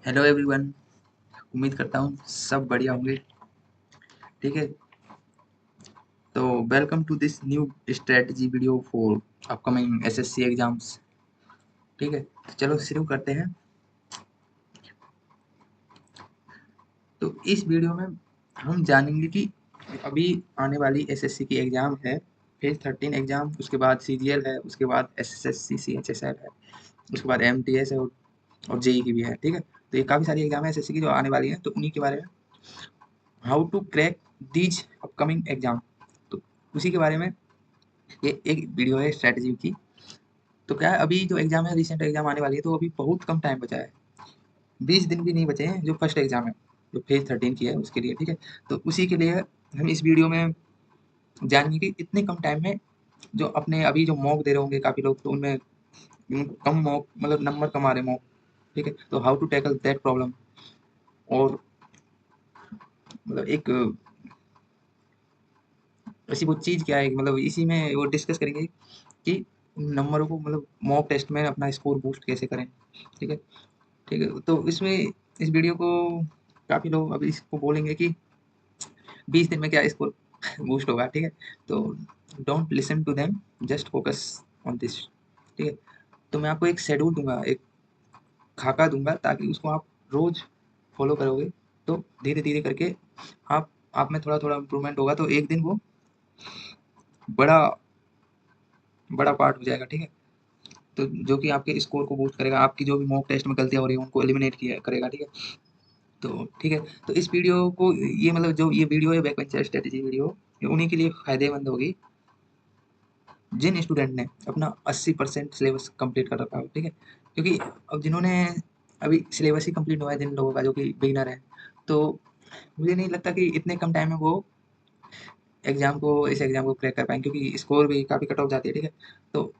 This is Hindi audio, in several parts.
Hello everyone. उम्मीद करता हूँ सब बढ़िया होंगे। ठीक है, तो welcome to this new strategy video for upcoming SSC exams. ठीक है, तो चलो शुरू करते हैं। तो इस वीडियो में हम जानेंगे कि अभी आने वाली एसएससी की एग्ज़ाम है, फेज 13 एग्ज़ाम, उसके बाद सीजीएल है, उसके बाद एसएससी सीएचएसएल है, उसके बाद एमटीएस है और जेई की भी है। ठीक है, तो ये काफ़ी सारी एग्जाम है एसएससी की जो आने वाली हैं, तो उन्हीं के बारे में how to crack these upcoming exam, तो उसी के बारे में ये एक वीडियो है स्ट्रैटेजी की। तो क्या है, अभी जो एग्जाम है, रिसेंट एग्जाम आने वाली है, तो अभी बहुत कम टाइम बचा है। 20 दिन भी नहीं बचे हैं जो फर्स्ट एग्जाम है, जो फेज 13 की है उसके लिए। ठीक है, तो उसी के लिए हम इस वीडियो में जानेंगे कि इतने कम टाइम में जो अपने अभी जो मॉक दे रहे होंगे काफ़ी लोग, तो उनमें कम मॉक मतलब नंबर कम आ रहे मॉक। ठीक है, तो how to tackle that problem, और मतलब एक ऐसी वो चीज़ क्या है, मतलब इसी में वो डिस्कस करेंगे कि नंबरों को मतलब मॉक टेस्ट में अपना स्कोर बूस्ट कैसे करें। ठीक है, ठीक है, तो इसमें इस वीडियो को काफ़ी लोग अभी इसको बोलेंगे कि 20 दिन में क्या स्कोर बूस्ट होगा। ठीक है, तो don't listen to them, just focus on this. ठीक है, तो मैं आपको एक शेड्यूल दूंगा, एक खाका दूंगा, ताकि उसको आप रोज फॉलो करोगे तो धीरे धीरे करके आप में थोड़ा थोड़ा इम्प्रूवमेंट होगा, तो एक दिन वो बड़ा बड़ा पार्ट हो जाएगा। ठीक है, तो जो कि आपके स्कोर को बूस्ट करेगा, आपकी जो भी मॉक टेस्ट में गलतियां हो रही हैं उनको एलिमिनेट किया करेगा। ठीक है, तो ठीक है, तो इस वीडियो को ये मतलब जो ये वीडियो है बैक बेंचर स्ट्रेटेजी वीडियो, ये उन्हीं के लिए फायदेमंद होगी जिन स्टूडेंट ने अपना 80% सिलेबस कंप्लीट कर रखा हो। ठीक है, क्योंकि अब जिन्होंने अभी सिलेबस ही कंप्लीट हुआ है, जिन लोगों का जो कि बिगिनर है, तो मुझे नहीं लगता कि इतने कम टाइम में वो इस एग्जाम को क्रैक कर पाएंगे, क्योंकि स्कोर भी काफ़ी कट ऑफ जाती है। ठीक है, तो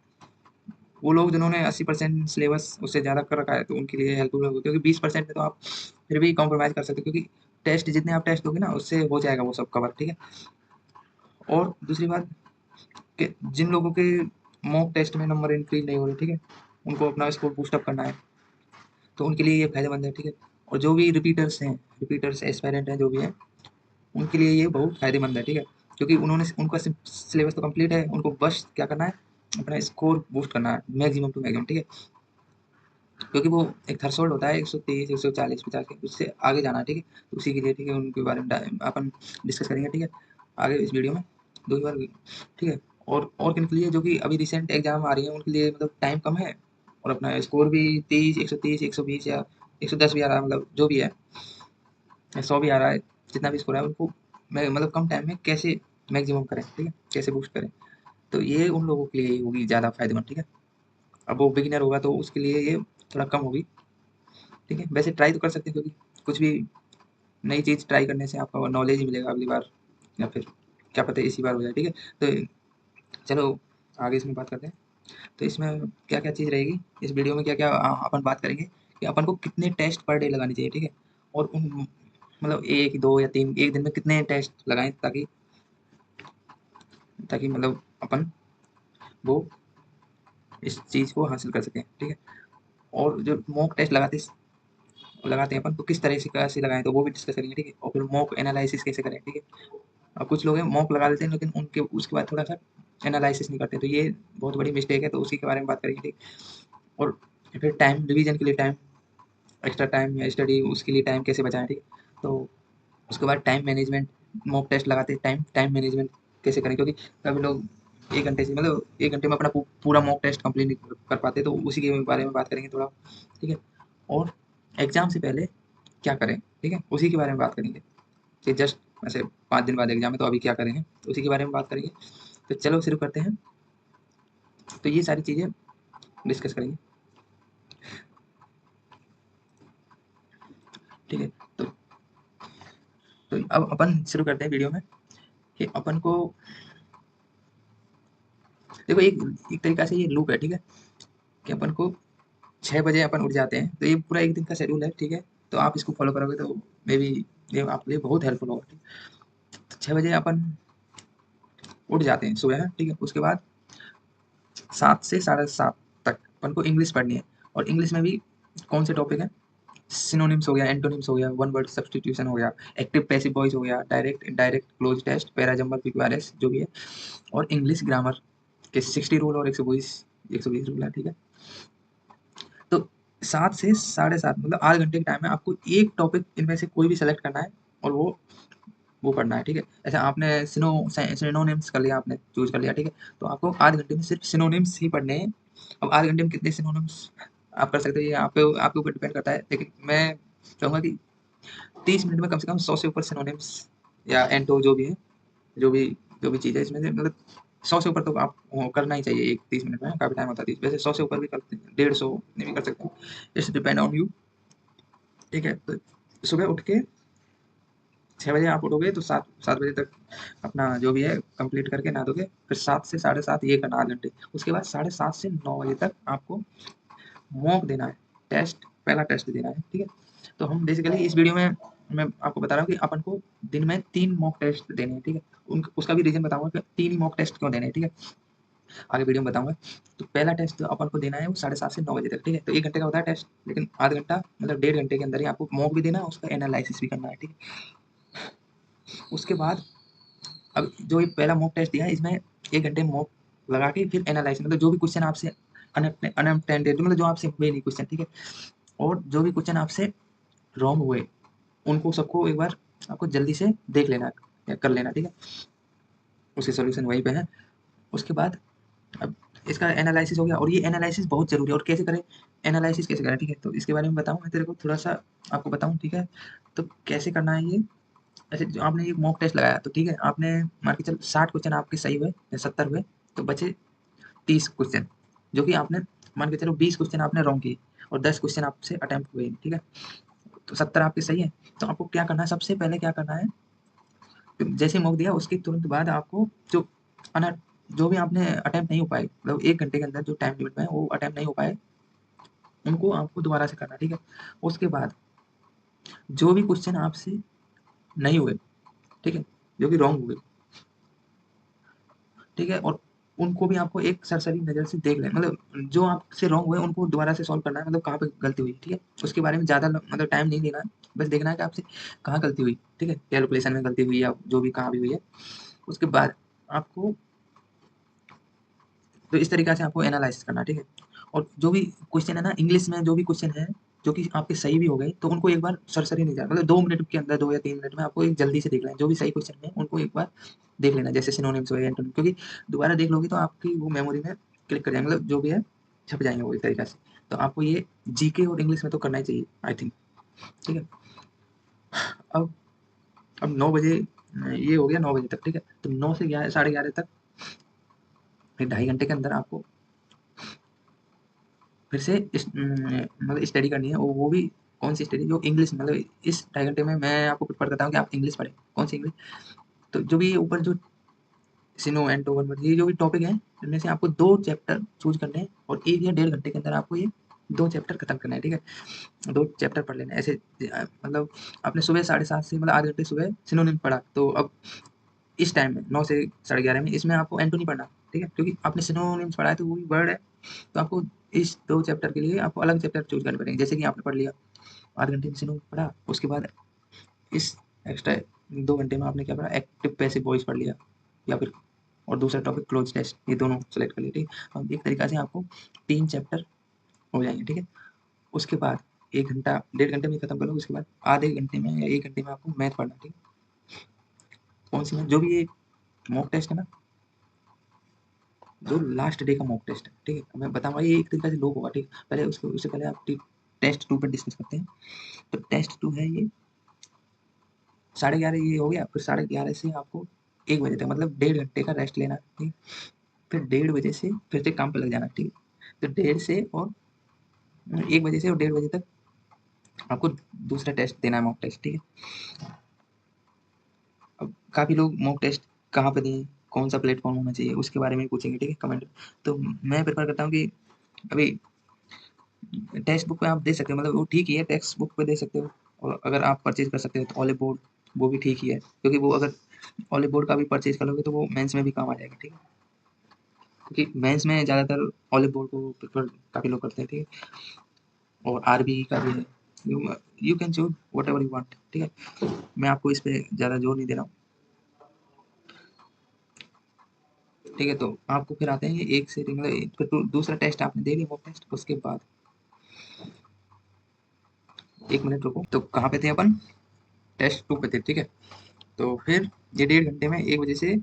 वो लोग जिन्होंने 80% सिलेबस उससे ज़्यादा कर रखा है, तो उनके लिए हेल्पफुल होगा, क्योंकि 20% में तो आप फिर भी कॉम्प्रोमाइज़ कर सकते हो, क्योंकि टेस्ट जितने आप टेस्ट दोगे ना उससे हो जाएगा वो सब कवर। ठीक है, और दूसरी बात कि जिन लोगों के मॉक टेस्ट में नंबर इंक्रीज नहीं हो रहे, ठीक है, उनको अपना स्कोर बूस्टअप करना है, तो उनके लिए ये फायदेमंद है। ठीक है, और जो भी रिपीटर्स एस्पायरेंट हैं जो भी हैं, उनके लिए ये बहुत फायदेमंद है। ठीक है, क्योंकि उन्होंने उनका सिलेबस तो कंप्लीट है, उनको बस क्या करना है, अपना स्कोर बूस्ट करना है मैक्सिमम टू मैक्सिमम। ठीक है, क्योंकि वो एक थ्रेशोल्ड होता है 130 140 50 के, उससे आगे जाना है। ठीक है, तो उसी के लिए ठीक है उनके बारे में अपन डिस्कस करेंगे। ठीक है, आगे इस वीडियो में दो ही बार। ठीक है, और किन के लिए जो कि अभी रिसेंट एग्जाम आ रही है उनके लिए मतलब टाइम कम है, और अपना स्कोर भी 130 120 या 110 भी आ रहा है, मतलब जो भी है 100 भी आ रहा है, जितना भी स्कोर है उनको मैं मतलब कम टाइम में कैसे मैक्सिमम करें, ठीक है, कैसे बूस्ट करें, तो ये उन लोगों के लिए होगी ज़्यादा फायदेमंद। ठीक है, अब वो बिगिनर होगा तो उसके लिए ये थोड़ा कम होगी। ठीक है, वैसे ट्राई तो कर सकते हैं, क्योंकि कुछ भी नई चीज़ ट्राई करने से आपको नॉलेज ही मिलेगा अगली बार, या फिर क्या पता इसी बार हो जाए। ठीक है, तो चलो आगे इसमें बात करते हैं। तो इसमें क्या क्या चीज़ रहेगी, इस वीडियो में क्या क्या अपन बात करेंगे कि अपन को कितने टेस्ट पर डे लगाने चाहिए। ठीक है, और उन मतलब एक दो या तीन एक दिन में कितने टेस्ट लगाएं, ताकि ताकि मतलब अपन वो इस चीज़ को हासिल कर सकें। ठीक है, और जो मॉक टेस्ट लगाते हैं अपन, तो किस तरह से कैसे लगाएं, तो वो भी डिस्कस करेंगे। ठीक है, और फिर मॉक एनालिसिस कैसे करें। ठीक है, अब कुछ लोग हैं मॉक लगा देते हैं, लेकिन उनके उसके बाद थोड़ा सा एनालिसिस नहीं करते, तो ये बहुत बड़ी मिस्टेक है, तो उसी के बारे में बात करेंगे। ठीक, और फिर टाइम रिवीजन के लिए टाइम, एक्स्ट्रा टाइम या स्टडी उसके लिए टाइम कैसे बचाएं। ठीक है, तो उसके बाद टाइम मैनेजमेंट, मॉक टेस्ट लगाते टाइम टाइम मैनेजमेंट कैसे करें, क्योंकि कभी लोग 1 घंटे से मतलब 1 घंटे में अपना पूरा मॉक टेस्ट कंप्लीट नहीं कर पाते, तो उसी के बारे में बात करेंगे थोड़ा। ठीक है, और एग्जाम से पहले क्या करें, ठीक है, उसी के बारे में बात करेंगे कि जस्ट ऐसे 5 दिन बाद एग्जाम है, तो अभी क्या करेंगे, तो उसी के बारे में बात करेंगे। तो चलो शुरू करते हैं, तो ये सारी चीज़ें डिस्कस करेंगे। ठीक है, तो अब अपन शुरू करते हैं वीडियो में कि अपन को देखो एक एक तरीका से ये लूप है। ठीक है, कि अपन को 6 बजे अपन उठ जाते हैं, तो ये पूरा एक दिन का शेड्यूल है। ठीक है, तो आप इसको फॉलो करोगे तो मे बी ये आपके लिए बहुत हेल्पफुल होगा। ठीक है, तो 6 बजे अपन उठ जाते हैं सुबह। ठीक है, उसके बाद 7 से 7:30 तक अपन को इंग्लिश पढ़नी है, और इंग्लिश में भी कौन से टॉपिक हैं, सिनोनिम्स हो गया, एंटोनिम्स हो गया, वन वर्ड सब्स्टिट्यूशन हो गया, एक्टिव पैसिव वॉइस हो गया, direct indirect cloze test, parajumble PQRS जो भी है, और इंग्लिश ग्रामर के 60 रूल और 120 रूल है, ठीक है। तो 7 से साढ़े 7 मतलब 8 घंटे के टाइम में आपको एक टॉपिक इनमें से कोई भी सेलेक्ट करना है और वो पढ़ना है, ठीक है। ऐसे आपने सिनोनिम्स कर लिया, आपने चूज कर लिया, ठीक है। तो आपको 8 घंटे में सिर्फ सिनोनिम्स ही पढ़ने हैं। अब 8 घंटे में कितने सिनोनिम्स आप कर सकते हो, ये आपके ऊपर डिपेंड करता है, लेकिन मैं चाहूँगा कि 30 मिनट में कम से कम 100 से ऊपर सिनोनिम्स या एंटो जो भी है, जो भी जो भी चीज़ है इसमें से, मतलब 100 से ऊपर तो आप करना ही चाहिए एक 30 मिनट में, काफ़ी टाइम होता है 30, वैसे 100 से ऊपर भी करते हैं, 150 इतने भी कर सकते हैं, इट्स डिपेंड ऑन यू, ठीक है। तो सुबह उठ के 6 बजे आप उठोगे तो 7 बजे तक अपना जो भी है कंप्लीट करके नहा धोके, फिर 7 से साढ़े 7 ये करना 8 घंटे, उसके बाद साढ़े 7 से 9 बजे तक आपको मॉक देना है, टेस्ट, पहला टेस्ट देना है, ठीक है। तो हम बेसिकली इस वीडियो में मैं आपको बता रहा हूँ कि अपन को दिन में 3 मॉक टेस्ट देने हैं, ठीक है। उसका भी रीजन बताऊंगा कि 3 ही मॉक टेस्ट क्यों देने हैं, ठीक है, आगे वीडियो में बताऊंगा। तो पहला टेस्ट जो अपन को देना है वो 7:30 से 9 बजे तक, ठीक है। तो 1 घंटे का होता है टेस्ट, लेकिन आधा घंटा मतलब 1.5 घंटे के अंदर ही आपको मॉक भी देना है, उसका एनालिसिस भी करना है, ठीक है। उसके बाद अब जो ये पहला मॉक टेस्ट दिया है इसमें 1 घंटे मॉक लगा के फिर एनालाइज, मतलब जो भी क्वेश्चन आपसे अनअटेंडेड मतलब जो आपसे हुए नहीं क्वेश्चन, ठीक है, और जो भी क्वेश्चन आपसे रॉन्ग हुए उनको सबको एक बार आपको जल्दी से देख लेना या कर लेना, ठीक है। उसके सॉल्यूशन वहीं पे है। उसके बाद अब इसका एनालिसिस हो गया, और ये एनालिसिस बहुत जरूरी है, और कैसे करें, एनालिसिस कैसे करें, ठीक है। तो इसके बारे में बताऊं मैं तेरे को थोड़ा सा, आपको बताऊं, ठीक है। तो कैसे करना है ये, ऐसे जो आपने ये मॉक टेस्ट लगाया तो ठीक है, आपने मान के चल 60 क्वेश्चन आपके सही हुए या 70 हुए, तो बचे 30 क्वेश्चन, जो कि आपने मान के चलो 20 क्वेश्चन आपने रॉन्ग किए और 10 क्वेश्चन आपसे अटेम्प्ट हुए, ठीक है। तो 70 आपके सही है। तो आपको क्या करना है, सबसे पहले क्या करना है, जैसे मॉक दिया उसके तुरंत बाद आपको अना जो भी आपने अटेम्प्ट नहीं हो पाए, मतलब 1 घंटे के अंदर जो टाइम लिमिट में है वो अटेम्प्ट नहीं हो पाए, उनको आपको दोबारा से करना, ठीक है। उसके बाद जो भी क्वेश्चन आपसे नहीं हुए, ठीक है, जो कि रॉन्ग हुए, ठीक है, और उनको भी आपको एक सरसरी नज़र से देख लें, मतलब जो आपसे रॉन्ग हुए उनको दोबारा से सॉल्व करना है, मतलब कहाँ पे गलती हुई, ठीक है। उसके बारे में ज़्यादा मतलब टाइम नहीं देना है, बस देखना है कि आपसे कहाँ गलती हुई, ठीक है, कैलकुलेशन में गलती हुई या जो भी कहाँ भी हुई है। उसके बाद आपको तो इस तरीक़े से आपको एनालाइसिस करना है, ठीक है। और जो भी क्वेश्चन है ना इंग्लिश में, जो भी क्वेश्चन है जो कि आपके सही भी हो गए, तो उनको एक बार सरसरी नहीं जाना, मतलब 2 मिनट के अंदर 2 या 3 मिनट में आपको एक जल्दी से देख लेना है, जो भी सही क्वेश्चन है उनको एक बार देख लेना, जैसे सिनोनिम्स हो गए, एंटोनिम, क्योंकि दोबारा देख लोगे तो आपकी वो मेमोरी में क्लिक कर जाएंगे, मतलब जो भी है छप जाएंगे वो एक तरीक़े से। तो आपको ये जीके और इंग्लिश में तो करना ही चाहिए आई थिंक, ठीक है। अब अब 9 बजे ये हो गया 9 बजे तक, ठीक है। तो 9 से 11 साढ़े 11 तक फिर 2.5 घंटे के अंदर आपको फिर से मतलब स्टडी करनी है, वो भी कौन सी स्टडी, जो इंग्लिश, मतलब इस 2.5 घंटे में मैं आपको प्रेफर करता हूँ कि आप इंग्लिश पढ़ें। कौन सी इंग्लिश, तो जो भी ऊपर जो सिनो एंड टोवन ये जो भी टॉपिक है, इनमें से आपको 2 चैप्टर चूज करने हैं और 1 या 1.5 घंटे के अंदर आपको ये 2 चैप्टर खत्म करना है, ठीक है। 2 चैप्टर पढ़ लेना है ऐसे, मतलब आपने सुबह 7:30 से मतलब आधे घंटे सुबह सिनोनिम पढ़ा, तो अब इस टाइम में 9 से 11:30 में इसमें आपको एंटोनी पढ़ना, ठीक है, क्योंकि आपने सिनोनिम्स पढ़ा है तो वही वर्ड है, तो आपको इस 2 चैप्टर के लिए आपको अलग चैप्टर चूज करने पड़ेंगे। जैसे कि आपने पढ़ लिया आधे घंटे में सिनोनिम पढ़ा, उसके बाद इस एक्स्ट्रा 2 घंटे में आपने क्या पढ़ा, एक्टिव पैसिव वॉइस पढ़ लिया, या फिर और दूसरा टॉपिक क्लोज टेस्ट, ये दोनों सेलेक्ट कर लिए, ठीक है। अब एक तरीका से आपको 3 चैप्टर हो जाएंगे, ठीक है। उसके बाद 1 घंटा 1.5 घंटे में खत्म कर लो, उसके बाद आधे घंटे में या 1 घंटे में आपको मैथ पढ़ना, ठीक है। कौन सी मैथ, जो भी ये मॉक टेस्ट है ना, जो लास्ट डे का मॉक टेस्ट है, ठीक है, मैं बताऊंगा ये एक तरीका से लोग होगा, ठीक है। पहले उससे पहले आप टेस्ट 2 पर डिस्कस करते हैं। तो टेस्ट 2 है ये 11:30 ये हो गया, फिर 11:30 से आपको 1 बजे तक मतलब 1.5 घंटे का रेस्ट लेना, ठीक है। फिर 1:30 बजे से फिर से काम पे लग जाना, ठीक है। तो 1:30 से और 1 बजे से और 1:30 बजे तक आपको दूसरा टेस्ट देना है, मॉक टेस्ट, ठीक है। अब काफ़ी लोग मॉक टेस्ट कहाँ पे दें, कौन सा प्लेटफॉर्म होना चाहिए, उसके बारे में पूछेंगे, ठीक है, कमेंट। तो मैं प्रेफर करता हूँ कि अभी टेक्स्ट बुक पे आप दे सकते हो, मतलब वो ठीक ही है, टेक्स्ट बुक पे दे सकते हो, और अगर आप परचेज कर सकते हो तो ऑलिव बोर्ड वो भी ठीक ही है, क्योंकि वो अगर ऑलिव बोर्ड का भी परचेज करोगे तो वो मेंस में भी काम आ जाएगा, ठीक है। क्योंकि मेंस में ज़्यादातर ऑलिव बोर्ड को प्रेफर काफ़ी लोग करते हैं, ठीक है। और आरबी का भी है, you can choose what ever you want, ठीक है। मैं आपको इस पे ज़्यादा जोर नहीं दे रहा हूँ, ठीक है। तो आपको फिर आते हैं ये एक से मतलब फिर दूसरा टेस्ट आपने दे लिया मॉक टेस्ट, उसके बाद 1 मिनट रुको। तो कहाँ पे थे अपन? टेस्ट 2 पे थे, ठीक है। तो फिर ये 1.5 घंटे में 1 बजे से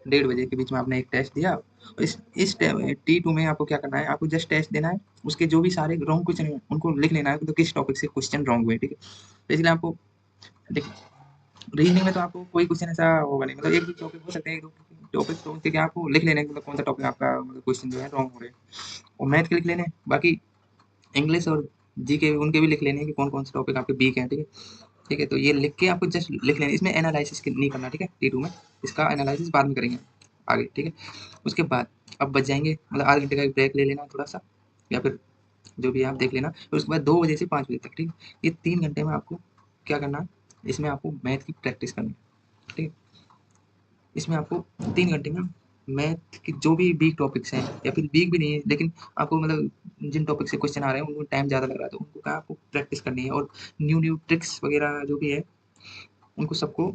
1:30 बजे के बीच में आपने एक टेस्ट दिया। और इस T2 में आपको क्या करना है, आपको जस्ट टेस्ट देना है, उसके जो भी सारे रॉन्ग क्वेश्चन हैं उनको लिख लेना है, तो किस टॉपिक से क्वेश्चन रॉन्ग हुए, ठीक है। तो इसलिए आपको देख, रीजनिंग में तो आपको कोई क्वेश्चन ऐसा होगा नहीं, मतलब एक भी टॉपिक हो सकते हैं, एक दो टॉपिक तो ठीक है, आपको लिख लेना है मतलब कौन सा टॉपिक आपका मतलब क्वेश्चन जो है रॉन्ग हो रहे हैं। और मैथ के लिख लेने हैं, बाकी इंग्लिश और जी के उनके भी लिख लेने हैं कि कौन कौन से टॉपिक आपके वीक हैं, ठीक है। ठीक है, तो ये लिख के आपको जस्ट लिख लेना है, इसमें एनालिसिस नहीं करना, ठीक है। T2 में इसका एनालिसिस बाद में करेंगे आगे, ठीक है। उसके बाद अब बच जाएंगे मतलब आधे घंटे का ब्रेक ले लेना थोड़ा सा, या फिर जो भी आप देख लेना। फिर उसके बाद 2 बजे से 5 बजे तक, ठीक है। ये 3 घंटे में आपको क्या करना है, इसमें आपको मैथ की प्रैक्टिस करनी है, ठीक है। इसमें आपको 3 घंटे में मैथ की जो भी वीक टॉपिक्स हैं, या फिर वीक भी नहीं है लेकिन आपको मतलब जिन टॉपिक से क्वेश्चन आ रहे हैं उनको टाइम ज़्यादा लग रहा है, तो उनको क्या आपको प्रैक्टिस करनी है, और न्यू न्यू ट्रिक्स वगैरह जो भी है उनको सबको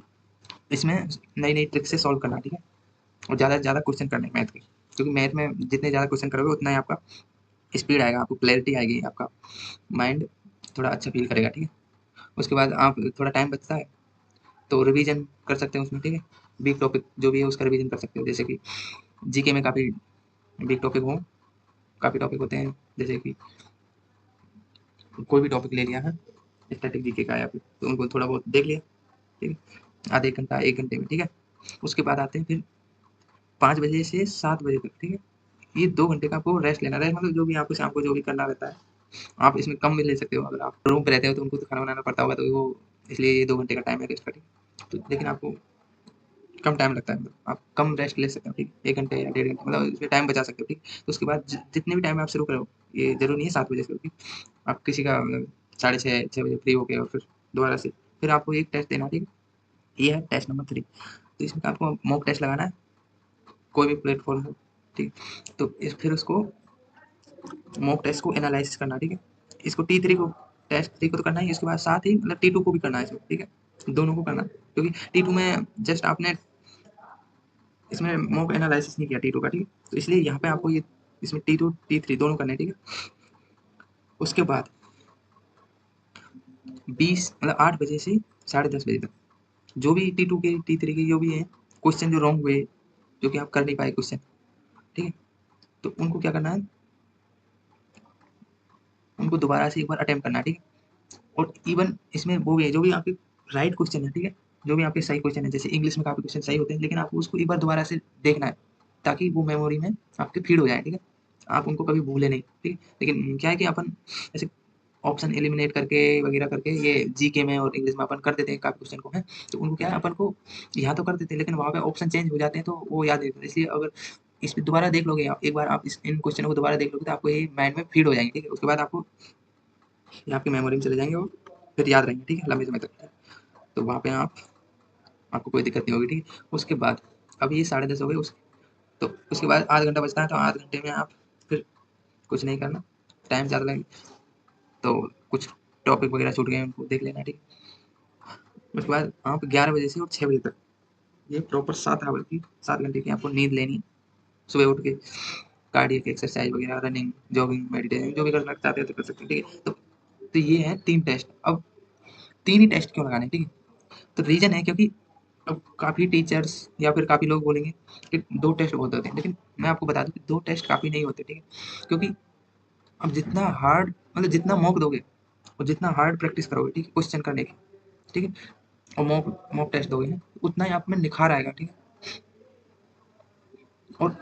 इसमें नई नई ट्रिक से सॉल्व करना, ठीक है। और ज़्यादा से ज़्यादा क्वेश्चन करने हैं मैथ के, क्योंकि मैथ में जितने ज़्यादा क्वेश्चन करोगे उतना ही आपका स्पीड आएगा, आपको क्लैरिटी आएगी, आपका माइंड थोड़ा अच्छा फील करेगा, ठीक है। उसके बाद आप थोड़ा टाइम बचता है तो रिवीजन कर सकते हैं उसमें, ठीक है। वीक टॉपिक जो भी है उसका रिवीजन कर सकते हो, जैसे कि जीके में काफ़ी वीक टॉपिक हो, काफ़ी टॉपिक होते हैं, जैसे कि कोई भी टॉपिक ले लिया है स्टैटिक जीके का, या फिर तो उनको थोड़ा बहुत देख लिया, ठीक है। आधे 1 घंटा 1 घंटे में, ठीक है। उसके बाद आते हैं फिर 5 बजे से 7 बजे तक, ठीक है। ये 2 घंटे का आपको रेस्ट लेना, रेस्ट मतलब जो भी आपको शाम को जो भी करना रहता है आप इसमें कम भी ले सकते हो, अगर आप रूम पे रहते हो तो उनको तो खाना बनाना पड़ता होगा, तो वो इसलिए ये 2 घंटे का टाइम है रेस्ट का, ठीक है। तो लेकिन आपको कम टाइम लगता है, मतलब आप कम रेस्ट ले सकते हो, ठीक है। 1 घंटे या 1.5 घंटे मतलब इसमें टाइम बचा सकते हो, ठीक। तो उसके बाद जितने भी टाइम में आप शुरू करो, ये जरूरी नहीं है 7 बजे से, ठीक। आप किसी का मतलब 6:30 6 बजे फ्री हो गए और फिर दोबारा से फिर आपको एक टेस्ट देना, ठीक है। ये है टेस्ट नंबर 3। तो इसमें आपको मॉक टेस्ट लगाना है, कोई भी प्लेटफॉर्म हो, ठीक। तो इस फिर उसको मॉक टेस्ट को एनालाइसिस करना, ठीक है। इसको T3 को टेस्ट 3 को तो करना ही, इसके बाद साथ ही मतलब T2 को भी करना है इसमें, ठीक है। दोनों को करना, क्योंकि T2 में जस्ट आपने इसमें मॉक एनालिसिस नहीं किया T2 का, ठीक है। तो इसलिए यहाँ पे आपको ये इसमें T2 T3 दोनों करने, ठीक है। उसके बाद 20 मतलब 8 बजे से 10:30 बजे तक जो भी T2 के T3 के जो भी है क्वेश्चन जो रॉन्ग हुए, जो कि आप कर नहीं पाए क्वेश्चन, ठीक है। तो उनको क्या करना है, उनको दोबारा से एक बार अटेम्प्ट करना है, ठीक है। और इवन इसमें वो भी है जो भी आपके राइट क्वेश्चन है, ठीक है। जो भी आपके सही क्वेश्चन है, जैसे इंग्लिश में काफ़ी क्वेश्चन सही होते हैं, लेकिन आपको उसको एक बार दोबारा से देखना है, ताकि वो मेमोरी में आपके फीड हो जाए, ठीक है। आप उनको कभी भूले नहीं, ठीक है। लेकिन क्या है कि अपन ऐसे ऑप्शन एलिमिनेट करके वगैरह करके ये जीके में और इंग्लिश में अपन कर देते हैं काफ़ी क्वेश्चन को है, तो उनको क्या है अपन को यहाँ तो कर देते हैं लेकिन वहाँ पे ऑप्शन चेंज हो जाते हैं, तो वो याद नहीं रहता। इसलिए अगर इस पे दोबारा देख लोगे आप, एक बार आप इस इन क्वेश्चनों को दोबारा देख लोगे तो आपको ये माइंड में फीड हो जाएंगे, ठीक है। उसके बाद आपको ये आपकी मेमोरी में चले जाएंगे और फिर याद रहेंगे, ठीक है, लंबे समय तक। तो वहाँ पे आप आपको कोई दिक्कत नहीं होगी, ठीक है। उसके बाद अब ये 10:30 हो गए, तो उसके बाद आधा घंटा बचता है, तो आधे घंटे में आप फिर कुछ नहीं करना, टाइम ज़्यादा लगेगा तो कुछ टॉपिक वगैरह छूट गए उनको देख लेना, ठीक है। उसके बाद आप 11 बजे से और 6 बजे तक ये प्रॉपर 7 आवर की 7 घंटे की आपको नींद लेनी है। सुबह उठ के कार्डियक एक्सरसाइज वगैरह, रनिंग, जॉगिंग, मेडिटेशन जो भी करना चाहते हैं तो कर सकते हैं, ठीक है। तो ये है 3 टेस्ट। अब 3 ही टेस्ट क्यों लगाने, ठीक है। तो रीज़न है क्योंकि अब काफ़ी टीचर्स या फिर काफ़ी लोग बोलेंगे कि 2 टेस्ट बहुत होते हैं, लेकिन मैं आपको बता दूँ कि 2 टेस्ट काफ़ी नहीं होते, ठीक है। क्योंकि अब जितना हार्ड मतलब जितना मॉक दोगे और जितना हार्ड प्रैक्टिस करोगे, ठीक है, क्वेश्चन करने की, ठीक है, और मॉक मॉक टेस्ट दोगे ना, उतना ही आप में निखार आएगा, ठीक है। और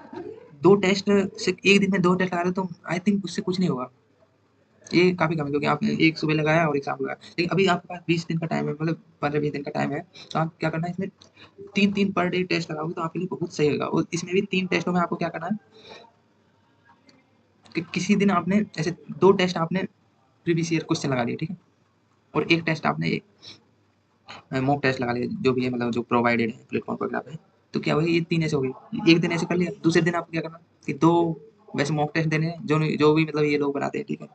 2 टेस्ट से एक दिन में 2 टेस्ट लगा रहे हो तो आई थिंक उससे कुछ नहीं होगा, ये काफ़ी कम है, क्योंकि आपने एक सुबह लगाया और एक शाम को लगाया। लेकिन अभी आपके पास 20 दिन का टाइम है, मतलब 15-20 दिन का टाइम है, तो आप क्या करना है इसमें 3-3 पर डे टेस्ट लगाओगे तो आपके लिए बहुत सही होगा। और इसमें भी 3 टेस्टों में आपको क्या करना है कि किसी दिन आपने ऐसे 2 टेस्ट आपने प्रीवियस ईयर क्वेश्चन लगा लिए, ठीक है, और एक टेस्ट आपने मॉक टेस्ट लगा लिया जो भी है, मतलब जो प्रोवाइडेड है प्लेटफॉर्म पर पे। तो क्या हुआ, ये 3 ऐसे हो गई, एक दिन ऐसे कर लिया, दूसरे दिन आपको क्या करना कि 2 वैसे मॉक टेस्ट देने हैं जो भी मतलब ये लोग बनाते हैं, ठीक है।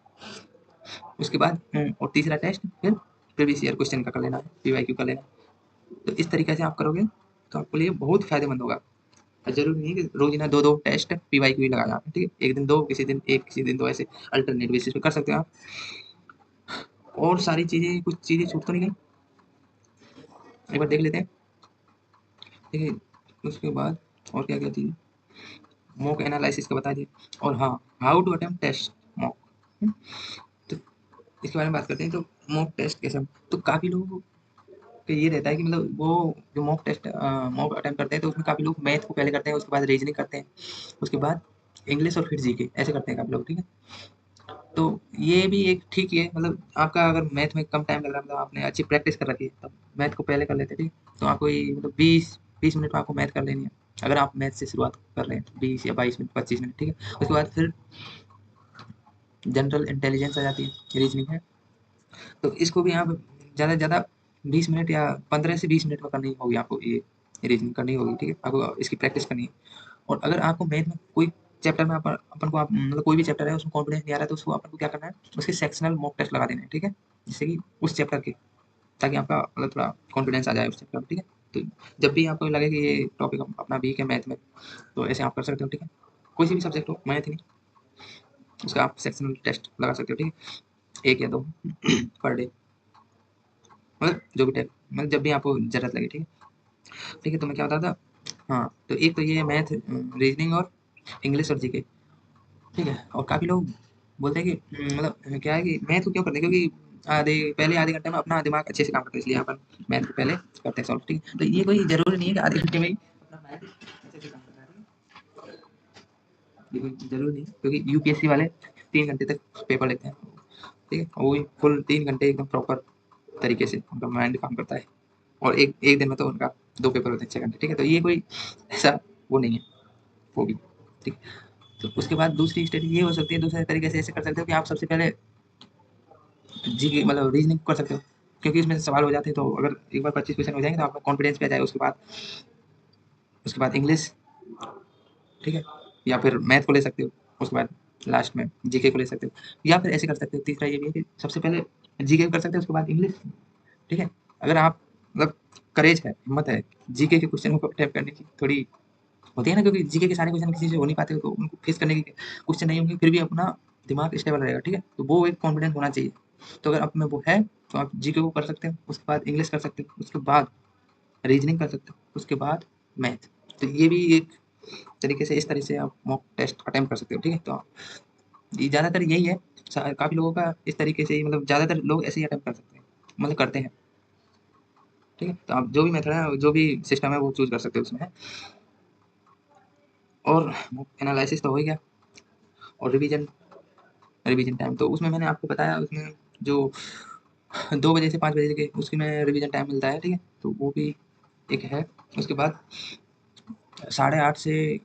उसके बाद और तीसरा टेस्ट फिर प्रीवियस ईयर क्वेश्चन का कर लेना है, पीवाईक्यू कर लेना है। तो इस तरीके से आप करोगे तो आपके लिए बहुत फायदेमंद होगा। जरूरी नहीं है कि रोज ना 2-2 टेस्ट पीवाईक्यू ही लगाना है, ठीक है? एक दिन 2, किसी दिन 1, किसी दिन 2, ऐसे अल्टरनेट बेसिस पे कर सकते हो आप। और सारी चीज़ें, कुछ चीज़ें छूट तो नहीं गई? एक बार देख लेते हैं, ठीक है? उसके बाद और क्या-क्या चीज़ें, मॉक एनालिसिस का बता दिए। और हाँ, how to attempt test mock, तो इसके बारे में बात करते हैं। तो मॉक टेस्ट कैसे, तो काफ़ी लोगों को ये रहता है कि मतलब वो जो मॉक अटेम्प्ट करते हैं तो उसमें काफ़ी लोग मैथ को पहले करते हैं, उसके बाद रीजनिंग करते हैं, उसके बाद इंग्लिश और फिर जीके ऐसे करते हैं काफ़ी लोग, ठीक है? तो ये भी एक ठीक ही है, मतलब आपका अगर मैथ में कम टाइम लग रहा है, मतलब आपने अच्छी प्रैक्टिस कर रखी है, तब मैथ को पहले कर लेते हैं, ठीक है? तो आपको ये मतलब 20 मिनट में आपको मैथ कर लेनी है, अगर आप मैथ से शुरुआत कर रहे हैं तो 20 या 22 मिनट, 25 मिनट, ठीक है? उसके बाद फिर जनरल इंटेलिजेंस आ जाती है, रीजनिंग है। तो इसको भी आप ज़्यादा से ज़्यादा 20 मिनट या 15 से 20 मिनट में करनी होगी आपको, ये रीजनिंग करनी होगी, ठीक है? आपको इसकी प्रैक्टिस करनी है। और अगर आपको मैथ में कोई चैप्टर में अपन को आप मतलब कोई भी चैप्टर है उसमें कॉन्फिडेंस नहीं आ रहा है, तो उसको अपन को क्या करना है, उसके सेक्शनल मॉक टेस्ट लगा देना है, ठीक है? जिससे कि उस चैप्टर के, ताकि आपका मतलब थोड़ा कॉन्फिडेंस आ जाए उस चैप्टर में, ठीक है? तो जब भी आपको लगे कि ये टॉपिक अपना वीक है मैथ में, तो ऐसे आप कर सकते हो, ठीक है? कोई सी भी सब्जेक्ट हो, मैथ ही नहीं, उसका आप सेक्शनल टेस्ट लगा सकते हो, ठीक है? 1 या 2 पर डे, मतलब जो भी टाइप, मतलब जब भी आपको ज़रूरत लगे, ठीक है? ठीक है, तो मैं क्या बता रहा था, हाँ, तो एक तो ये है मैथ, रीजनिंग और इंग्लिश और जीके, ठीक है? और काफ़ी लोग बोलते हैं कि मतलब क्या है कि मैथ को क्यों करते हैं, क्योंकि पहले आधे घंटे में अपना दिमाग अच्छे से काम करता है, इसलिए अपन मैथ को पहले करते हैं सॉल्व, ठीक है? तो ये कोई ज़रूरी नहीं है कि आधे घंटे में ही अपना मैथ अच्छे से काम करना है, ठीक है? ये कोई ज़रूरी नहीं है, क्योंकि यूपीएससी वाले 3 घंटे तक पेपर लेते हैं, ठीक है? और वो भी फुल 3 घंटे एकदम प्रॉपर तरीके से उनका माइंड काम करता है, और एक एक दिन में तो उनका 2 पेपर होते हैं 6 घंटे, ठीक है? तो ये कोई ऐसा वो नहीं है, वो भी, ठीक है? तो उसके बाद दूसरी स्ट्रेटजी ये हो सकती है, दूसरे तरीके से ऐसे कर सकते हो कि आप सबसे पहले जी मतलब रीजनिंग कर सकते हो, क्योंकि इसमें सवाल हो जाते हैं, तो अगर एक बार 25 क्वेश्चन हो जाएंगे तो आपका कॉन्फिडेंस भी आ जाएगा। उसके बाद इंग्लिश, ठीक है? या फिर मैथ को ले सकते हो, उसके बाद लास्ट में जीके को ले सकते हो, या फिर ऐसे कर सकते हो। तीसरा ये भी है कि सबसे पहले जीके कर सकते हो, उसके बाद इंग्लिश, ठीक है? अगर आप मतलब करेज है, हिम्मत है जीके के क्वेश्चन को अटेम्प्ट करने की, थोड़ी होती है ना, क्योंकि जीके के सारे क्वेश्चन किसी से हो नहीं पाते, तो उनको फेस करने के क्वेश्चन नहीं होंगे, फिर भी अपना दिमाग स्टेबल रहेगा, ठीक है? तो वो एक कॉन्फिडेंस होना चाहिए। तो अगर आप में वो है तो आप जीके को कर सकते हो, उसके बाद इंग्लिश कर सकते हो, उसके बाद रीजनिंग कर सकते हो, उसके बाद मैथ। तो ये भी एक तरीके से, इस तरह से आप मॉक टेस्ट अटेम्प्ट कर सकते हो, ठीक है? तो ये ज़्यादातर यही है, काफ़ी लोगों का इस तरीके से ही, मतलब ज़्यादातर लोग ऐसे ही अटेम्प्ट कर सकते हैं, मतलब करते हैं, ठीक है? तो आप जो भी मेथड है, जो भी सिस्टम है वो चूज कर सकते हो उसमें। और एनालिसिस तो हो ही गया। और रिवीजन, रिवीजन टाइम तो उसमें मैंने आपको बताया, उसमें जो 2 बजे से 5 बजे के उसकी में रिवीजन टाइम मिलता है, ठीक है? तो वो भी एक है। उसके बाद 8:30 से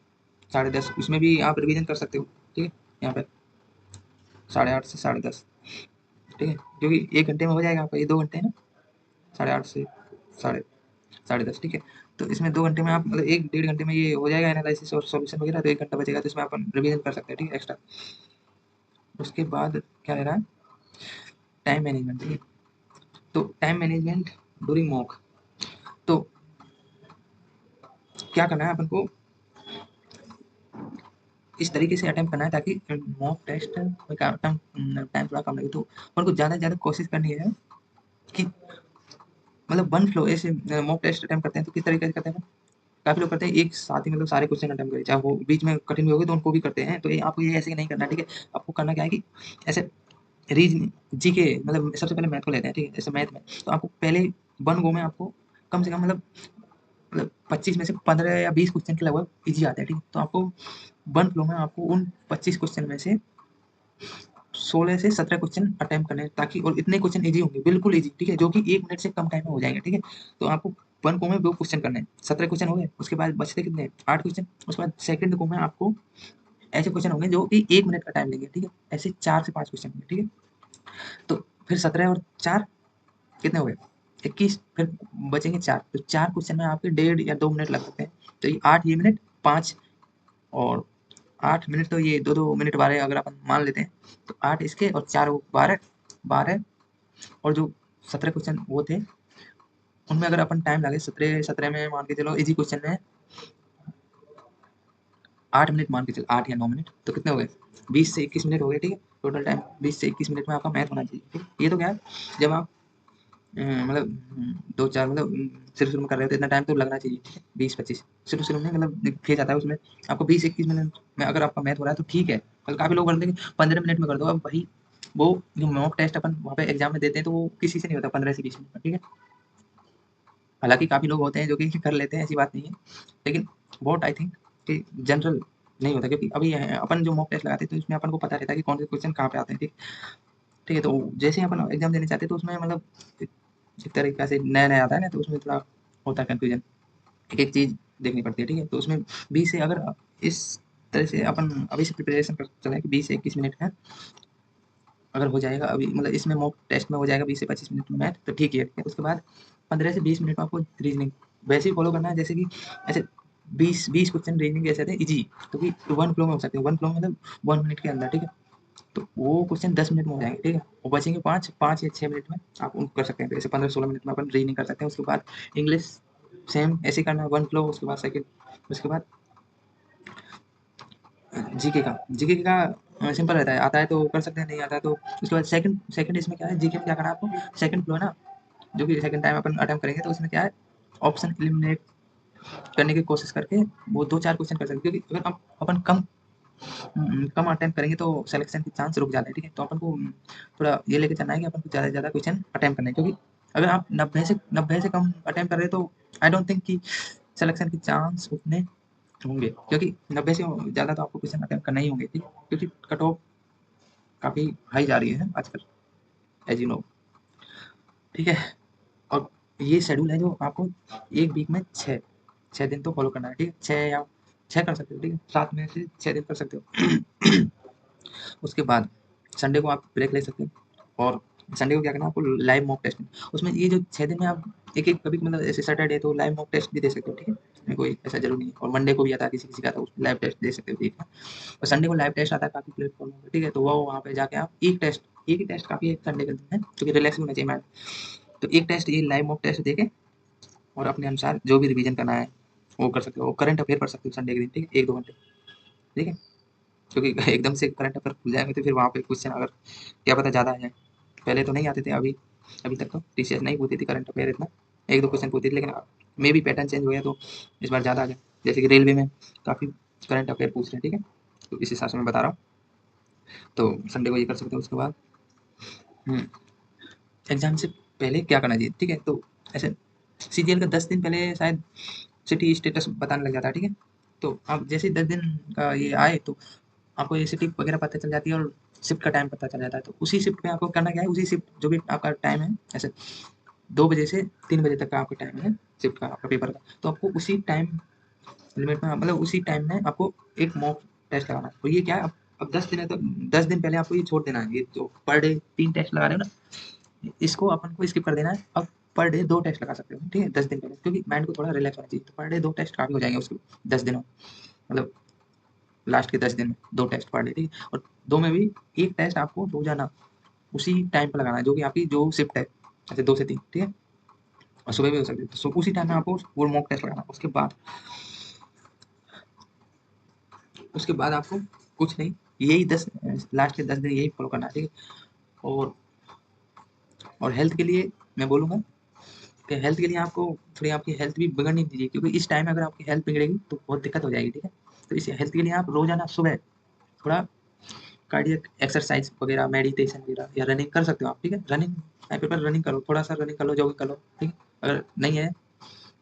10:30 उसमें भी आप रिवीजन कर सकते हो, ठीक है? यहाँ पे 8:30 से 10:30, ठीक है? क्योंकि 1 घंटे में हो जाएगा आपका, ये 2 घंटे हैं ना, 8:30 से साढ़े 10:30, ठीक है? तो इसमें 2 घंटे में आप मतलब 1 डेढ़ घंटे में ये हो जाएगा एनालिसिस और सॉल्यूशन वगैरह, तो 1 घंटा बचेगा, तो इसमें अपन रिवीजन कर सकते हैं, ठीक है, एक्स्ट्रा। उसके बाद क्या रह रहा है, टाइम मैनेजमेंट, ठीक है? तो टाइम मैनेजमेंट ड्यूरिंग मॉक, तो क्या करना है अपन को, इस तरीके से अटेम्प्ट करना है ताकि मॉक टेस्ट में टाइम थोड़ा कम लगे, तो अपन को ज़्यादा से ज़्यादा कोशिश करनी है कि मतलब वन फ्लो ऐसे मॉक टेस्ट अटेम्प्ट करते हैं तो किस तरीके से करते हैं, काफ़ी लोग करते हैं एक साथ ही, मतलब सारे क्वेश्चन अटेम्प्ट करें, चाहे वो बीच में कठिन भी होगी तो उनको भी करते हैं, तो ये आपको ये ऐसे नहीं करना, ठीक है? आपको करना क्या है कि ऐसे रीजनिंग जीके, मतलब सबसे पहले मैथ को लेते हैं, ठीक है? जैसे मैथ में तो आपको पहले वन गो में आपको कम से कम मतलब 25 में से 15 या 20 क्वेश्चन के लगभग इजी आते हैं, ठीक है? तो आपको वन फ्लो में आपको उन 25 क्वेश्चन में से 16 से 17 क्वेश्चन अटेम्प्ट करने हैं, ताकि, और इतने क्वेश्चन इजी होंगे, बिल्कुल इजी, ठीक है? जो कि 1 मिनट से कम टाइम में हो जाएंगे, ठीक है? तो आपको वन को में 2 क्वेश्चन करने हैं, 17 क्वेश्चन हो गए, उसके बाद बचते कितने, 8 क्वेश्चन। उसके बाद सेकंड को में आपको ऐसे क्वेश्चन होंगे जो कि 1 मिनट का टाइम लेंगे, ठीक है? ऐसे 4 से 5 क्वेश्चन होंगे, ठीक है? तो फिर 17 और 4 कितने हो गए, 21, फिर बचेंगे 4, तो 4 क्वेश्चन में आपके 1.5 या 2 मिनट लग सकते हैं। तो ये 8 ये मिनट, 5 और 8 मिनट तो ये 2-2 मिनट 12 अगर अपन मान लेते हैं तो 8 इसके और 4 वो 12 और जो 17 क्वेश्चन वो थे उनमें अगर अपन टाइम लगे 17 में मान के चलो इजी क्वेश्चन में 8 मिनट मान के चलो 8 या 9 मिनट तो कितने हो गए 20 से 21 मिनट हो गए ठीक है। टोटल टाइम 20 से 21 मिनट में आपका मैथ होना चाहिए ठीक है। ये तो क्या है जब आप मतलब 2-4 मतलब शुरू-शुरू में कर रहे हो तो इतना टाइम तो लगना चाहिए, ठीक है? 20-25 शुरू-शुरू में मतलब फेज़ आता है उसमें आपको 20-21 मिनट में अगर आपका मैथ हो रहा है तो ठीक है। काफ़ी लोग बोलते हैं कि 15 मिनट में कर दो, अब भाई वो जो मॉक टेस्ट अपन वहाँ पे एग्ज़ाम में देते हैं तो वो किसी से नहीं होता 15 से 20 मिनट में, ठीक है? हालाँकि काफ़ी लोग होते हैं जो कि कर लेते हैं, ऐसी बात नहीं है। लेकिन व्हाट आई थिंक कि जनरल नहीं होता क्योंकि अभी अपन जो मॉक टेस्ट लगाते हैं तो इसमें अपन को पता रहता है कि कौन से क्वेश्चन कहाँ पे आते हैं, ठीक? ठीक है, तो जैसे ही अपन एग्ज़ाम देने जाते हैं तो उसमें मतलब एक एक तरीक़ा से नया-नया आता है ना तो उसमें थोड़ा होता है कन्फ्यूज़न। एक-एक चीज़ देखनी पड़ती है, ठीक है? तो उसमें 20 से अगर इस तरह से अपन अभी से प्रिपरेशन कर चलें कि 20 से 21 मिनट में अगर हो जाएगा अभी मतलब इसमें मॉक टेस्ट में हो जाएगा 20 से 25 मिनट में मैथ तो ठीक ही है। उसके बाद 15 से 20 मिनट में आपको रीज़निंग वैसे ही फ़ॉलो करना है जैसे कि ऐसे 20 क्वेश्चन रीज़निंग के ऐसे थे ईज़ी क्योंकि वन फ्लो में हो सकते हैं। वन फ्लो मतलब 1 मिनट के अंदर, ठीक है? तो वो क्वेश्चन 10 मिनट में हो जाएँगे, ठीक है? और बचेंगे 5 या 6 मिनट में आप उनको कर सकते हैं। जैसे 15-16 मिनट में अपन रीज़निंग कर सकते हैं। उसके बाद इंग्लिश सेम ऐसे ही करना है वन फ्लो उसके बाद सेकंड उसके बाद जीके का सिंपल रहता है, आता है तो कर सकते हैं, नहीं आता है तो उसके बाद सेकंड सेकंड इसमें क्या है जीके में क्या करना है आपको सेकंड फ्लो है ना, जो कि सेकंड टाइम अपन अटेम्प्ट करेंगे तो उसमें क्या है ऑप्शन एलिमिनेट करने की कोशिश करके वो 2-4 क्वेश्चन कर सकते हैं क्योंकि अगर हम अपन कम अटेम्प्ट करेंगे तो सिलेक्शन के चांस रुक जाते हैं, ठीक है? तो अपन को थोड़ा ये लेके चलना है कि अपन को ज़्यादा से ज़्यादा क्वेश्चन अटेम्प्ट करना है क्योंकि अगर आप 90 से कम अटेम्प्ट कर रहे हैं तो आई डोंट थिंक कि सिलेक्शन के चांस उतने होंगे क्योंकि 90 से ज़्यादा तो आपको क्वेश्चन अटेम्प्ट करना ही होंगे, ठीक? क्योंकि कट ऑफ काफ़ी हाई जा रही है आजकल एज़ यू नो, ठीक है? और ये शेड्यूल है जो आपको 1 वीक में 6 दिन तो फॉलो करना है, ठीक है? 6 या 6 कर सकते हो, ठीक है? 7 में से 6 दिन कर सकते हो। उसके बाद संडे को आप ब्रेक ले सकते हो और संडे को क्या करना है आपको लाइव मॉक टेस्ट उसमें ये जो 6 दिन में आप एक-एक कभी मतलब ऐसे सैटरडे तो लाइव मॉक टेस्ट भी दे सकते हो, ठीक है? इसमें कोई ऐसा ज़रूरी नहीं है और मंडे को भी आता है किसी-किसी का तो उसमें लाइव टेस्ट दे सकते हो, ठीक है? और संडे को लाइव टेस्ट आता है काफ़ी प्लेटफ़ॉर्म पे, ठीक है? तो वो वहाँ पे जाके आप एक ही टेस्ट काफ़ी है संडे के दिन में क्योंकि रिलैक्स भी होना चाहिए माइंड। तो एक टेस्ट ये लाइव मॉक टेस्ट देके और अपने अनुसार जो भी रिवीजन करना है, वो कर सकते हो। करंट अफेयर पढ़ सकते हो संडे के दिन, ठीक है? 1-2 घंटे, ठीक है? क्योंकि एकदम से करंट अफेयर खुल जाएँगे तो फिर वहाँ पे क्वेश्चन अगर क्या पता ज़्यादा आ जाए। पहले तो नहीं आते थे, अभी अभी तक तो टीसीएस नहीं पूछती थी करंट अफेयर इतना, 1-2 क्वेश्चन पूछती थी लेकिन मेबी पैटर्न चेंज हो गया तो इस बार ज़्यादा आ गया। जैसे कि रेलवे में काफ़ी करंट अफेयर पूछ रहे हैं, ठीक है? तो इस हिसाब से मैं बता रहा हूँ। तो संडे को ये कर सकते हो उसके बाद हुँ, एग्ज़ाम से पहले क्या करना चाहिए, ठीक है? तो ऐसे सीजीएल का 10 दिन पहले शायद सिटी स्टेटस बताने लग जाता है, ठीक है? तो आप जैसे ही 10 दिन का ये आए तो आपको ये सिटी वगैरह पता चल जाती है और शिफ्ट का टाइम पता चल जाता है। तो उसी शिफ्ट में आपको करना क्या है, उसी शिफ्ट जो भी आपका टाइम है, ऐसे 2 बजे से 3 बजे तक का आपका टाइम है शिफ्ट का, आपका पेपर का। तो आपको उसी टाइम लिमिट में मतलब उसी टाइम में आपको एक मॉक टेस्ट लगाना है। और ये क्या है, अब 10 दिन है तो 10 दिन पहले आपको ये छोड़ देना है। ये जो पर डे 3 टेस्ट लगा रहे हो ना, इसको अपन को स्किप कर देना है। अब पर डे 2 टेस्ट लगा सकते हो, ठीक है? 10 दिन पहले क्योंकि माइंड को थोड़ा रिलैक्स होना चाहिए। तो पर डे 2 टेस्ट काफ़ी हो जाएँगे उसके 10 दिनों मतलब लास्ट के 10 दिन में 2 टेस्ट पर डे, ठीक है? और 2 में भी 1 टेस्ट आपको रोज़ाना उसी टाइम पे लगाना है जो कि आपकी जो शिफ्ट है, जैसे 2 से 3, ठीक है? और सुबह भी हो सकती है। तो उसी टाइम में आपको वो मॉक टेस्ट लगाना है। उसके बाद आपको कुछ नहीं, यही 10 लास्ट के 10 दिन यही फॉलो करना है, ठीक है? और हेल्थ के लिए मैं बोलूँगा कि हेल्थ के लिए आपको थोड़ी आपकी हेल्थ भी बिगड़नी नहीं चाहिए क्योंकि इस टाइम में अगर आपकी हेल्थ बिगड़ेगी तो बहुत दिक्कत हो जाएगी, ठीक है? तो इस हेल्थ के लिए आप रोज़ाना सुबह थोड़ा कार्डियक एक्सरसाइज वगैरह, मेडिटेशन वगैरह या रनिंग कर सकते हो आप, ठीक है? रनिंग आई प्रेफर रनिंग करो, थोड़ा-सा रनिंग कर लो, जॉगिंग कर लो, ठीक है? अगर नहीं है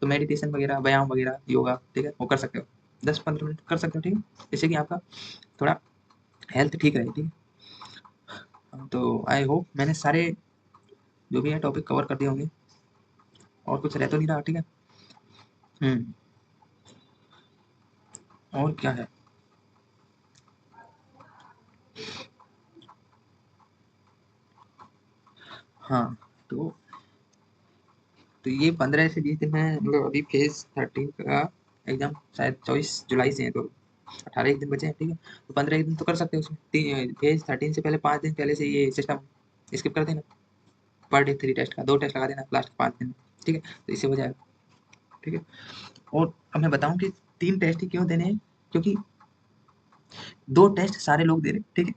तो मेडिटेशन वगैरह, व्यायाम वगैरह, योगा, ठीक है? वो कर सकते हो। 10-15 मिनट कर सकते हो, ठीक है? जिससे कि आपका थोड़ा हेल्थ ठीक रहे, ठीक है? तो आई होप मैंने सारे जो भी है टॉपिक कवर कर दिए होंगे और कुछ रह तो नहीं रहा, ठीक है? हुँ, और क्या है? हाँ, तो ये 15 से 20 दिन में मतलब अभी फेज़ 13 का एग्ज़ाम शायद 24 जुलाई से है तो 18 एक दिन बचे हैं, ठीक है, तो 15 एक दिन तो कर सकते हो उसमें, एज 13 से पहले 5 दिन पहले से ये सिस्टम स्किप कर देना, पर डे 3 टेस्ट का 2 टेस्ट लगा देना लास्ट 5 दिन में, ठीक है, तो इससे हो जाएगा, ठीक है। और अब मैं बताऊं कि 3 टेस्ट ही क्यों देने हैं, क्योंकि 2 टेस्ट सारे लोग दे रहे हैं, ठीक है।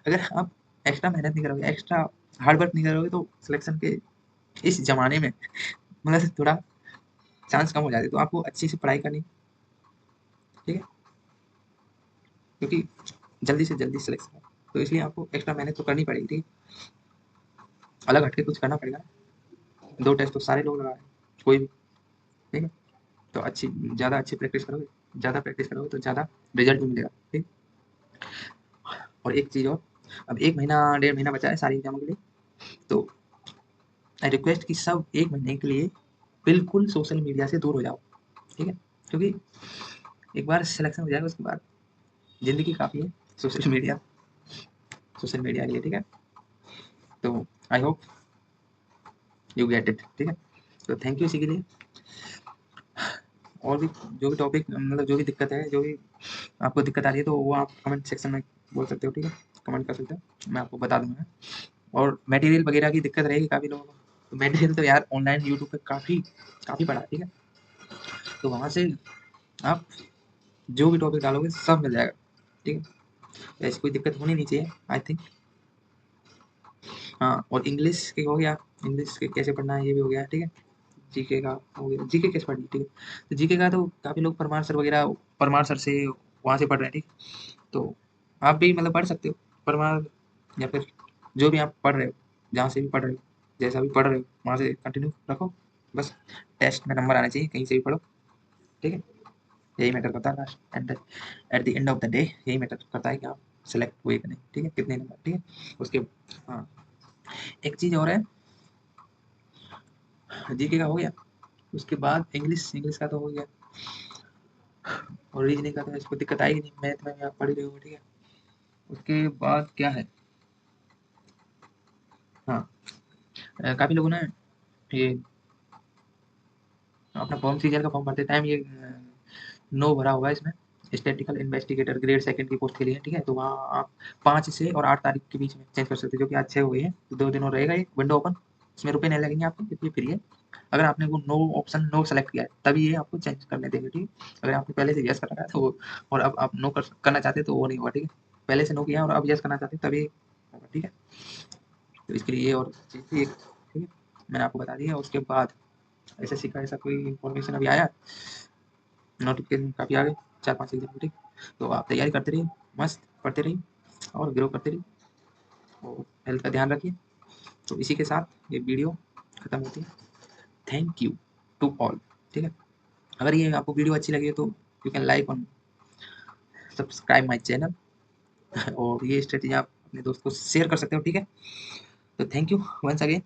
अगर आप एक्स्ट्रा मेहनत नहीं करोगे, एक्स्ट्रा हार्ड वर्क नहीं करोगे, तो सिलेक्शन के इस जमाने में मतलब थोड़ा चांस कम हो जाते, तो आपको अच्छी से पढ़ाई करनी, ठीक है, क्योंकि जल्दी से जल्दी सिलेक्शन हो, तो इसलिए आपको एक्स्ट्रा मेहनत तो करनी पड़ेगी, ठीक है, अलग हटके कुछ करना पड़ेगा। 2 टेस्ट तो सारे लोग लगा रहे हैं, कोई भी, ठीक है, तो ज़्यादा अच्छी प्रैक्टिस करोगे, ज़्यादा प्रैक्टिस करोगे तो ज़्यादा रिजल्ट भी मिलेगा, ठीक। और एक चीज़ और, अब 1 महीना 1.5 महीना बचा है सारी एग्जामों के लिए, तो आई रिक्वेस्ट कि सब 1 महीने के लिए बिल्कुल सोशल मीडिया से दूर हो जाओ, ठीक है, क्योंकि एक बार सिलेक्शन हो जाएगा उसके बाद ज़िंदगी काफ़ी है सोशल मीडिया के लिए, ठीक है, तो I hope you get it, ठीक है, तो थैंक यू इसी के लिए। और भी जो भी टॉपिक मतलब जो भी दिक्कत है, जो भी आपको दिक्कत आ रही है, तो वो आप कमेंट सेक्शन में बोल सकते हो, ठीक है, कमेंट कर सकते हो, मैं आपको बता दूंगा। और मटेरियल वगैरह की दिक्कत रहेगी काफ़ी लोगों को, तो मटेरियल तो यार ऑनलाइन यूट्यूब पे काफ़ी काफ़ी पड़ा है, ठीक है, तो वहाँ से आप जो भी टॉपिक डालोगे सब मिल जाएगा, ठीक है, ऐसी कोई दिक्कत होनी नहीं चाहिए आई थिंक। हाँ, और इंग्लिश के हो गया, इंग्लिश के कैसे पढ़ना है ये भी हो गया, ठीक है, जीके का हो गया, जीके कैसे पढ़नी, ठीक है, तो जीके का तो काफ़ी लोग परमार सर वगैरह, परमार सर से वहाँ से पढ़ रहे हैं, ठीक, तो आप भी मतलब पढ़ सकते हो परमार, या फिर जो भी आप पढ़ रहे हो, जहाँ से भी पढ़ रहे हो, जैसा भी पढ़ रहे हो वहाँ से कंटिन्यू रखो, बस टेस्ट में नंबर आने चाहिए, कहीं से भी पढ़ो, ठीक है, यही मैटर करता है last at the end of the day, यही मैटर करता है कि आप सेलेक्ट हुए कि नहीं, ठीक है, कितने नंबर, ठीक है, उसके हाँ, एक चीज़ और है, जीके का हो गया, उसके बाद इंग्लिश, इंग्लिश का तो हो गया, और रीजनिंग का तो इसको दिक्कत आएगी नहीं, मैथ में भी आप पढ़ ही रहे हो, ठीक है, उसके बाद क्या है, हाँ, काफ़ी लोगों ने ये अपना फॉर्म सीजर का फॉर्म भरते टाइम ये नो भरा होगा इसमें, स्टैटिकल इन्वेस्टिगेटर ग्रेड सेकंड की पोस्ट के लिए, ठीक है, तो वहाँ आप 5 से और 8 तारीख के बीच में चेंज कर सकते हो, जो कि आज 6 हो गई है, तो 2 दिन और रहेगा ये विंडो ओपन, इसमें रुपए नहीं लगेंगे आपको क्योंकि फ्री है, अगर आपने वो नो ऑप्शन नो सेलेक्ट किया है तभी ये आपको चेंज करने देंगे, ठीक है, अगर आपने पहले से यस कर रखा है तो वो, और अब आप नो करना चाहते तो वो नहीं होगा, ठीक है, पहले से नो किया और अब यस करना चाहते तभी होगा, ठीक है, तो इसके लिए ये और चीज़ थी एक, ठीक है, मैंने आपको बता दिया। उसके बाद एसएससी का ऐसा कोई इन्फॉर्मेशन अभी आया, नोटिफिकेशन काफ़ी आ गए 4-5 एग्जाम की, ठीक, तो आप तैयारी करते रहिए, मस्त पढ़ते रहिए और ग्रो करते रहिए, और हेल्थ का ध्यान रखिए। तो इसी के साथ ये वीडियो खत्म होती है, थैंक यू टू ऑल, ठीक है, अगर ये आपको वीडियो अच्छी लगी है तो you can like on subscribe my channel और ये स्ट्रेटेजी आप अपने दोस्त को शेयर कर सकते हो, ठीक है, तो थैंक यू वंस अगेन।